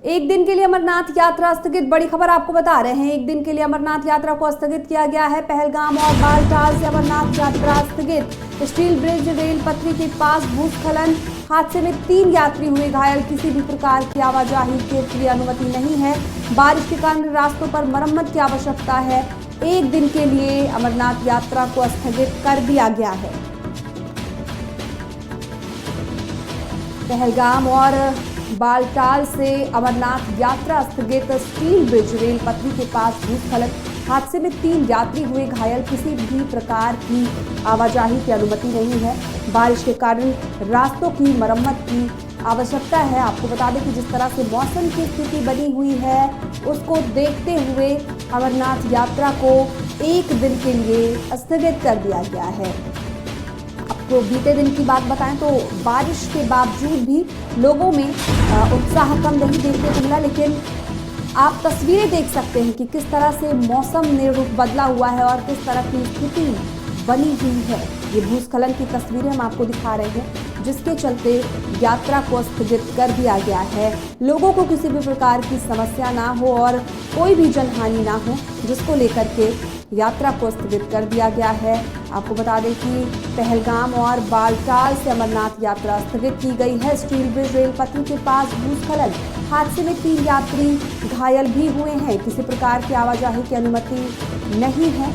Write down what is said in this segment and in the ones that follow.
एक दिन के लिए अमरनाथ यात्रा स्थगित। बड़ी खबर आपको बता रहे हैं, एक दिन के लिए अमरनाथ यात्रा को स्थगित किया गया है। पहलगाम और बालटाल से अमरनाथ यात्रा स्थगित। स्टील ब्रिज रेल पटरी के पास भूस्खलन, हादसे में 3 यात्री हुए घायल। किसी भी प्रकार की आवाजाही के लिए अनुमति नहीं है। बारिश के कारण रास्तों पर मरम्मत की आवश्यकता है। एक दिन के लिए अमरनाथ यात्रा को स्थगित कर दिया गया है। पहलगाम और बालटाल से अमरनाथ यात्रा स्थगित। स्टील ब्रिज रेल पटरी के पास भूस्खलन, हादसे में 3 यात्री हुए घायल। किसी भी प्रकार की आवाजाही की अनुमति नहीं है। बारिश के कारण रास्तों की मरम्मत की आवश्यकता है। आपको बता दें कि जिस तरह से मौसम की स्थिति बनी हुई है, उसको देखते हुए अमरनाथ यात्रा को एक दिन के लिए स्थगित कर दिया गया है। आपको बीते दिन की बात बताएं तो बारिश के बावजूद भी लोगों में उत्साह कम नहीं देखने को मिला, लेकिन आप तस्वीरें देख सकते हैं कि किस तरह से मौसम ने रुख बदला हुआ है और किस तरह की स्थिति बनी हुई है। ये भूस्खलन की तस्वीरें हम आपको दिखा रहे हैं, जिसके चलते यात्रा को स्थगित कर दिया गया है। लोगों को किसी भी प्रकार की समस्या ना हो और कोई भी जनहानि ना हो, जिसको लेकर के यात्रा को स्थगित कर दिया गया है। आपको बता दें कि पहलगाम और बालटाल से अमरनाथ यात्रा स्थगित की गई है। स्टील ब्रिज रेल पटरी के पास भूस्खलन, हादसे में 3 यात्री घायल भी हुए हैं। किसी प्रकार की आवाजाही की अनुमति नहीं है।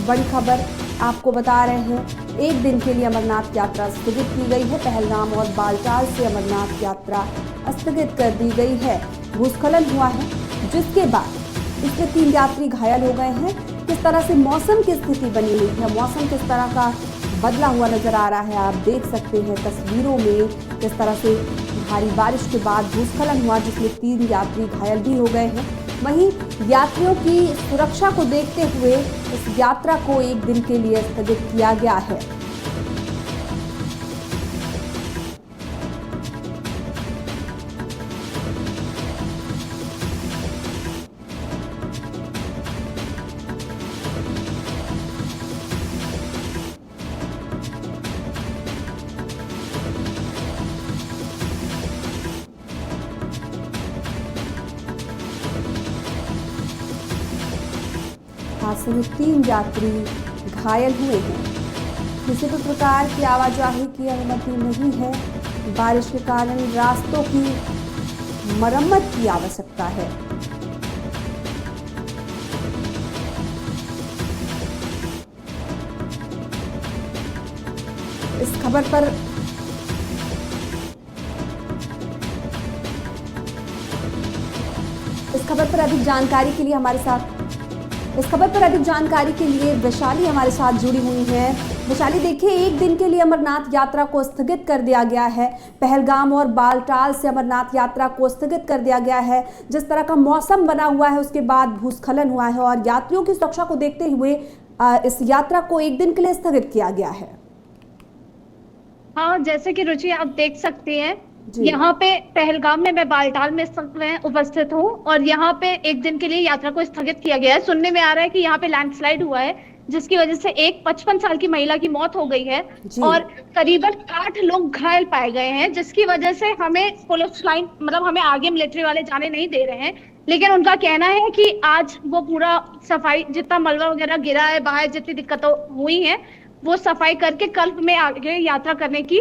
बड़ी खबर आपको बता रहे हैं, एक दिन के लिए अमरनाथ यात्रा स्थगित की गई है। पहलगाम और बालटाल से अमरनाथ यात्रा स्थगित कर दी गई है। भूस्खलन हुआ है, जिसके बाद इसमें 3 यात्री घायल हो गए हैं। किस तरह से मौसम की स्थिति बनी हुई है, मौसम किस तरह का बदला हुआ नजर आ रहा है, आप देख सकते हैं तस्वीरों में। किस तरह से भारी बारिश के बाद भूस्खलन हुआ, जिसमें 3 यात्री घायल भी हो गए हैं। वहीं यात्रियों की सुरक्षा को देखते हुए इस यात्रा को एक दिन के लिए स्थगित किया गया है। हादसे में 3 यात्री घायल हुए हैं। किसी भी प्रकार की आवाजाही की अनुमति नहीं है। बारिश के कारण रास्तों की मरम्मत की आवश्यकता है। इस खबर पर अधिक जानकारी के लिए वैशाली हमारे साथ जुड़ी हुई हैं। वैशाली, देखिए, एक दिन के लिए अमरनाथ यात्रा को स्थगित कर दिया गया है। पहलगाम और बालटाल से अमरनाथ यात्रा को स्थगित कर दिया गया है। जिस तरह का मौसम बना हुआ है, उसके बाद भूस्खलन हुआ है और यात्रियों की सुरक्षा को देखते हुए इस यात्रा को एक दिन के लिए स्थगित किया गया है। हाँ, जैसे कि रुचि आप देख सकते हैं, यहाँ पे पहलगाम में मैं बालटाल में उपस्थित हूँ और यहाँ पे एक दिन के लिए यात्रा को स्थगित किया गया है। सुनने में आ रहा है कि यहाँ पे लैंडस्लाइड हुआ है, जिसकी वजह से एक 55 साल की महिला की मौत हो गई है और करीबन 8 लोग घायल पाए गए हैं, जिसकी वजह से हमें पुलिस लाइन, मतलब हमें आगे मिलिट्री वाले जाने नहीं दे रहे हैं। लेकिन उनका कहना है कि आज वो पूरा सफाई, जितना मलबा वगैरह गिरा है बाहर, जितनी दिक्कतें हुई हैं, वो सफाई करके कल में आगे यात्रा करने की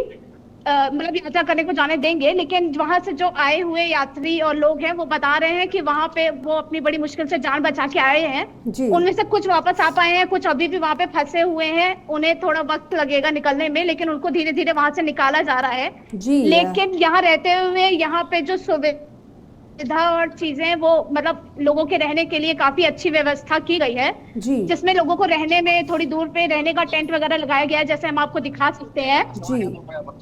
यात्रा करने को जाने देंगे। लेकिन वहां से जो आए हुए यात्री और लोग हैं, वो बता रहे हैं कि वहां पे वो अपनी बड़ी मुश्किल से जान बचा के आए हैं। उनमें से कुछ वापस आ पाए हैं, कुछ अभी भी वहां पे फंसे हुए हैं। उन्हें थोड़ा वक्त लगेगा निकलने में, लेकिन उनको धीरे धीरे वहां से निकाला जा रहा है। लेकिन यहाँ रहते हुए यहाँ पे जो सुविधा और चीजें, वो मतलब लोगों के रहने के लिए काफी अच्छी व्यवस्था की गई है, जिसमें लोगों को रहने में थोड़ी दूर पे रहने का टेंट वगैरह लगाया गया है, जैसे हम आपको दिखा सकते हैं।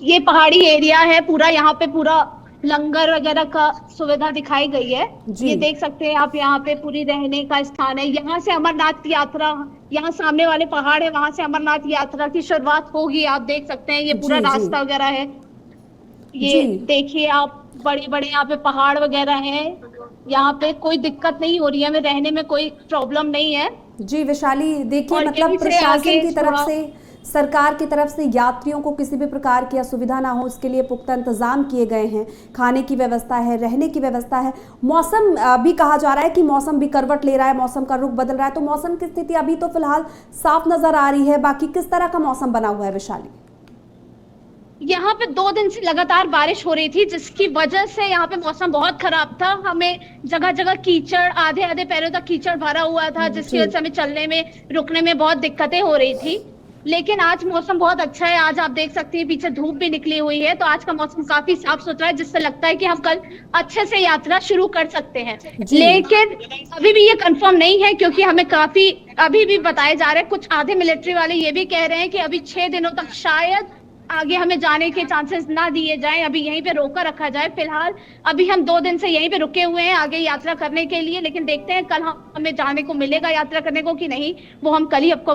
ये पहाड़ी एरिया है पूरा, यहाँ पे पूरा लंगर वगैरह का सुविधा दिखाई गई है। ये देख सकते हैं आप, यहाँ पे पूरी रहने का स्थान है। यहाँ से अमरनाथ यात्रा, यहाँ सामने वाले पहाड़ है, वहां से अमरनाथ यात्रा की शुरुआत होगी। आप देख सकते हैं ये पूरा रास्ता वगैरह है। ये देखिए आप, बड़े बड़े यहाँ पे पहाड़ वगैरह हैं। यहाँ पे कोई दिक्कत नहीं हो रही है, हमें रहने में कोई प्रॉब्लम नहीं है। जी वैशाली, देखिए, मतलब प्रशासन की तरफ से सरकार की तरफ से यात्रियों को किसी भी प्रकार की असुविधा ना हो इसके लिए पुख्ता इंतजाम किए गए हैं। खाने की व्यवस्था है, रहने की व्यवस्था है। मौसम भी कहा जा रहा है कि मौसम भी करवट ले रहा है, मौसम का रुख बदल रहा है, तो मौसम की स्थिति अभी तो फिलहाल साफ नजर आ रही है। बाकी किस तरह का मौसम बना हुआ है वैशाली? यहाँ पे 2 दिन से लगातार बारिश हो रही थी, जिसकी वजह से यहाँ पे मौसम बहुत खराब था। हमें जगह जगह कीचड़, आधे आधे पैरों तक कीचड़ भरा हुआ था, जिसकी वजह से हमें चलने में, रुकने में बहुत दिक्कतें हो रही थी। लेकिन आज मौसम बहुत अच्छा है। आज आप देख सकते हैं पीछे धूप भी निकली हुई है, तो आज का मौसम काफी साफ सुथरा है, जिससे लगता है कि हम कल अच्छे से यात्रा शुरू कर सकते हैं। लेकिन अभी भी ये कंफर्म नहीं है, क्योंकि हमें काफी अभी भी बताए जा रहे हैं, कुछ आधे मिलिट्री वाले ये भी कह रहे हैं कि अभी 6 दिनों तक शायद आगे हमें जाने के चांसेस ना दिए जाएं, अभी यहीं पे रोका रखा जाए। फिलहाल अभी हम 2 दिन से यहीं पे रुके हुए हैं आगे यात्रा करने के लिए, लेकिन देखते हैं कल हमें जाने को मिलेगा यात्रा करने को कि नहीं, वो हम कल ही आपको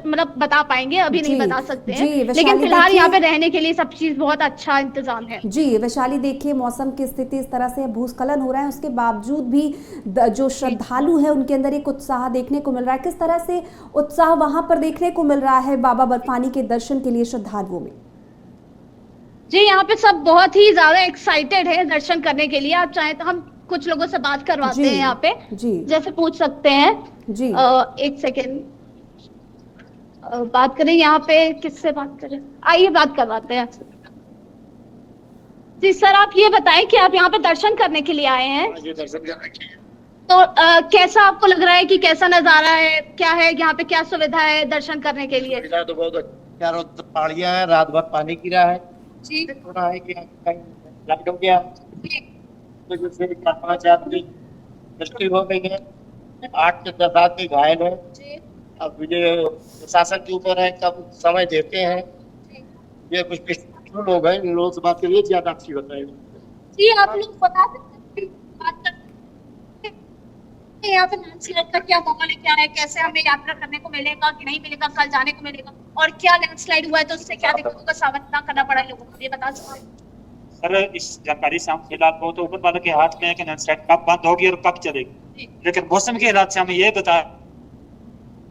मतलब बता पाएंगे, अभी नहीं बता सकते हैं। लेकिन फिलहाल यहाँ पे रहने के लिए सब चीज बहुत अच्छा इंतजाम है। जी वैशाली, देखिए मौसम की स्थिति इस तरह से, भूस्खलन हो रहा है, उसके बावजूद भी जो श्रद्धालु है उनके अंदर एक उत्साह देखने को मिल रहा है। किस तरह से उत्साह वहां पर देखने को मिल रहा है बाबा बर्फानी के दर्शन के लिए श्रद्धालुओं में? जी, यहाँ पे सब बहुत ही ज्यादा एक्साइटेड है दर्शन करने के लिए। आप चाहें तो हम कुछ लोगों से बात करवाते हैं यहाँ पे, जी जैसे पूछ सकते हैं। जी एक सेकेंड, बात करें यहाँ पे, किससे बात करें? आइए बात करवाते हैं। जी सर, आप ये बताएं कि आप यहाँ पे दर्शन करने के लिए आए हैं, तो कैसा आपको लग रहा है कि कैसा नजारा है, क्या है यहाँ पे, क्या सुविधा है दर्शन करने के लिए? तो बहुत चारों तरफ पहाड़ियां हैं, रात भर पानी गिरा है जी, थोड़ा है कि कहीं फ्लड हो गया तो जैसे 4-5 आदमी मृत्यु हो गई है, 8 से 10 आदमी घायल है। अब ये प्रशासन के ऊपर है, कब समय देते हैं। ये कुछ पिछले लोग हैं, इन लोगों से बात करिए, ज्यादा अच्छी बताएगी। जी आप लोग बता सकते हैं, बात करते हैं यहाँ पे लैंडस्लाइड का क्या माहौल है, क्या है, कैसे हमें यात्रा करने को मिलेगा कि नहीं मिलेगा, कल जाने को मिलेगा, और क्या लैंडस्लाइड हुआ है तो उससे क्या दिक्कतों का सामना करना पड़ा लोगों को, ये बता सकते हैं? सर, इस जानकारी से हम फिलहाल को तो ऊपर वालों के हाथ में है कि लैंडस्लाइड कब बंद होगी और कब चलेगी, लेकिन मौसम के हालात से हम ये बता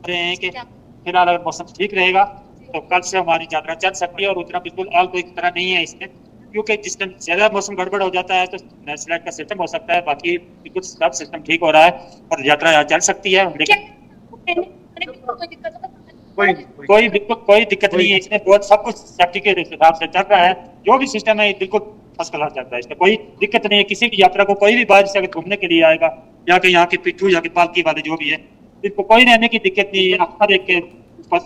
रहे हैं कि फिलहाल अगर मौसम ठीक रहेगा तो कल से हमारी यात्रा चल सकती है। और उतना बिल्कुल और कोई खतरा नहीं है इसमें, क्योंकि जिस टाइम ज्यादा मौसम गड़बड़ हो जाता है तो लैंडस्लाइड का सिस्टम हो सकता है, बाकी बिल्कुल सब सिस्टम ठीक हो रहा है और यात्रा चल सकती है। लेकिन कोई दिक्कत नहीं है इसमें, बहुत सब कुछ सेफ्टी के हिसाब से चल रहा है। जो भी सिस्टम है बिल्कुल फर्स्ट क्लास चल रहा है, इसमें कोई दिक्कत नहीं है। किसी भी यात्रा को कोई भी बाहर से अगर घूमने के लिए आएगा, या कि यहाँ के पिट्ठू या के पालकी वाले जो भी है, इनको कोई रहने की दिक्कत नहीं है। हर एक के कैसा